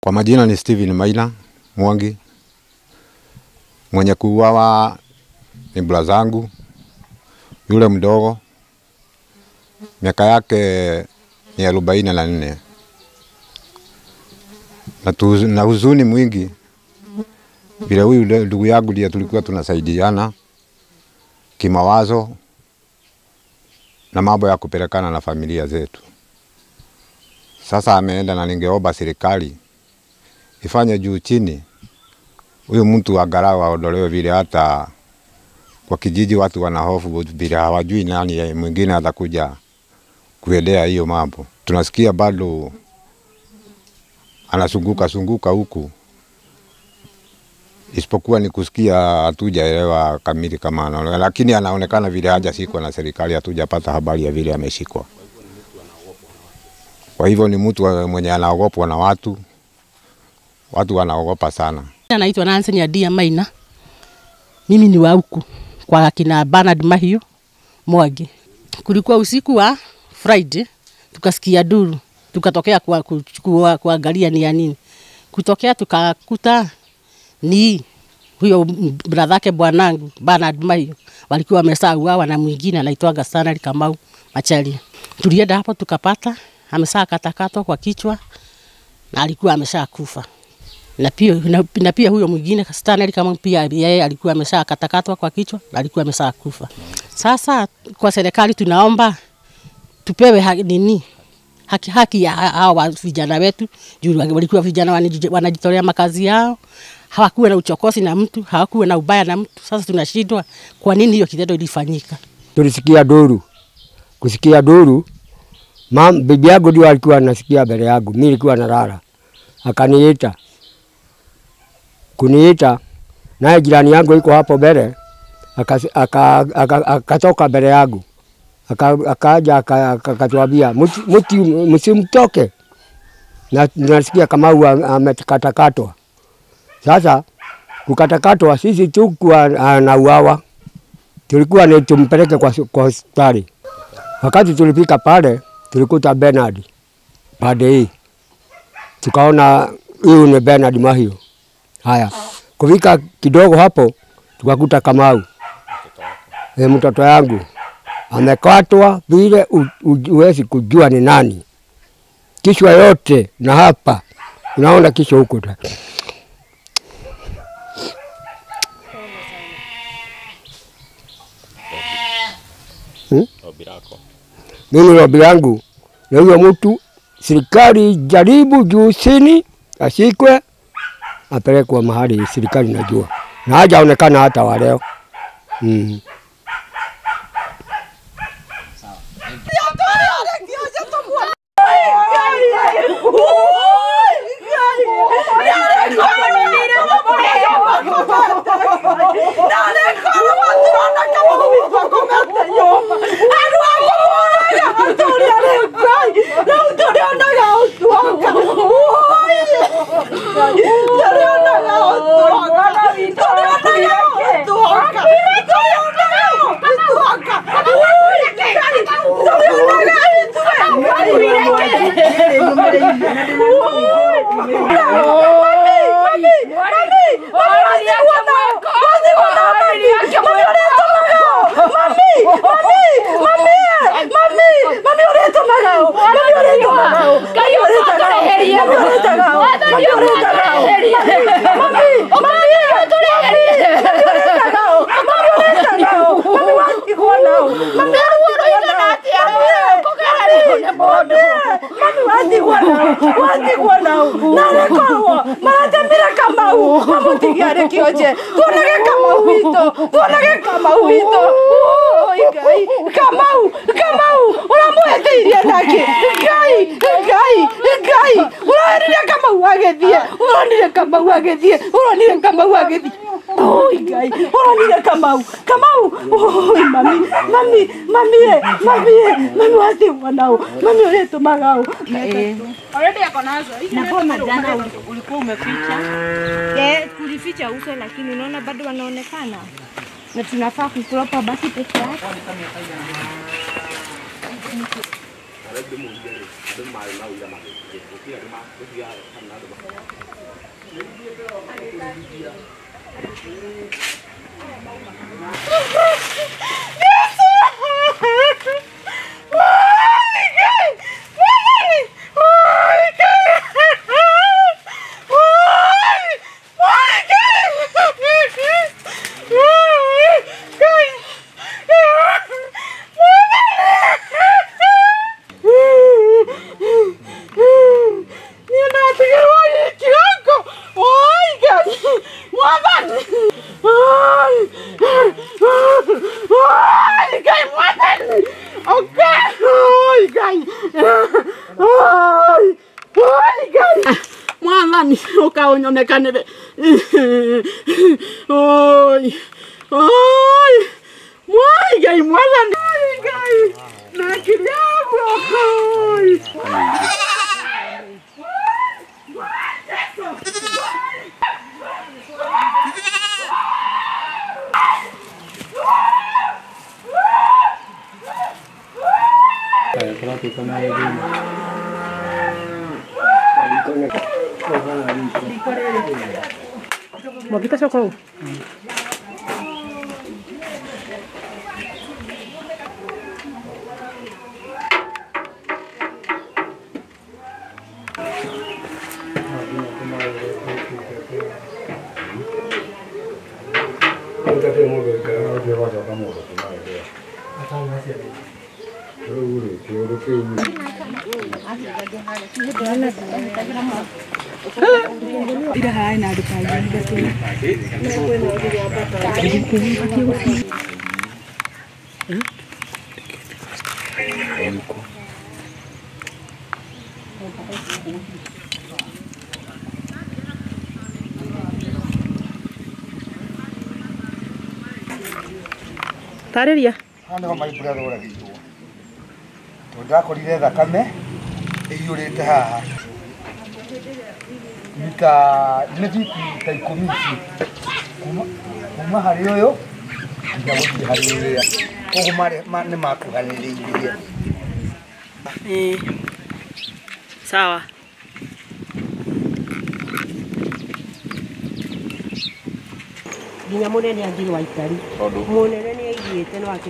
Kwa majina ni Steven Maina Mwangi. Mwenye kuuawa ni brazangu yule mdogo, miaka yake ni 44. Na huzuni mwingi vile huyu ndugu yangu ndiye tulikuwa tunasaidiana kimawazo na mambo ya kupelekana na familia zetu. Sasa ameenda, na ningeomba serikali ifanye juu chini huyu mtu angalau aondolewe, vile hata kwa kijiji watu wanahofu vile hawajui nani mwingine atakuja kuendea hiyo mambo. Tunasikia bado anazunguka huku, isipokuwa ni kusikia, hatujaelewa kamili kama anaonekana, lakini anaonekana vile hajashikwa na serikali, hatujapata habari ya vile ameshikwa. Kwa hivyo ni mtu mwenye anaogopwa na watu wanaogopa sana. Anaitwa Nancy Adia Maina. Mimi ni wa huku kwa kina Bernard Mahio Mwage. Kulikuwa usiku wa Friday, tukasikia duru, tukatokea kuangalia ni ya nini. Kutokea tukakuta ni huyo brother yake bwanangu Bernard Mahio walikuwa wamesauawa na mwingine anaitwa sana Kamau Machali. Tulienda hapo tukapata ameshakatakatwa kwa kichwa na alikuwa ameshakufa. Na pia huyo mwingine Stanley kama pia yeye alikuwa ameshakatakatwa kwa kichwa na alikuwa ameshakufa. Sasa kwa serikali tunaomba tupewe haki ya hawa vijana wetu, juu walikuwa vijana wanajitolea makazi yao, hawakuwa na uchokozi na mtu, hawakuwa na ubaya na mtu. Sasa tunashindwa kwa nini hiyo kitendo ilifanyika. Tulisikia duru. Kusikia duru, bibi yangu ndio alikuwa anasikia mbele yangu, mimi nilikuwa nalala. Akaniita. Kuniita, naye jirani yangu yuko hapo mbele, akatoka mbele yangu. Akaja akatuambia msimtoke. Na nasikia kama amekatakatwa. Sasa kukatakatwa sisi tulikuwa na uawa. Tulikuwa ni tumpeleke kwa hospitali. Wakati tulifika pale, tulikuta Bernard pande hii. Tukaona huyu ni Bernard Mahio. Haya, kufika kidogo hapo tukakuta Kamau. Mtoto yangu amekatwa vile huwezi kujua ni nani. Kichwa yote na hapa unaona kichwa huko. Mimi lobi yangu na huyo mtu, serikali jaribu juu chini ashikwe apelekwe mahali serikali najua. Na hajaonekana hata wa leo. Ulikuwa umeficha? Tulificha uso lakini unaona bado wanaonekana. Na tunafaa kupropa basi peke yake. Ada mau ira mah. Jadi ada mah dia kan ada Mwanani ukaonekane oi oi mwai gai mwanani gai na kiliabu oi Mau kita cokol. Tidak hai na dipagi betul. Tareria. Hano mai brother ora gitu. Oda korire thakame iyurite haha. Nika nithiti ta ikumi kuma hari uyu nginya guthi hari uria koguo mari ni makuhaniriirie. Sawa. Nginya munene angirwa ikari. Munene ni aigite no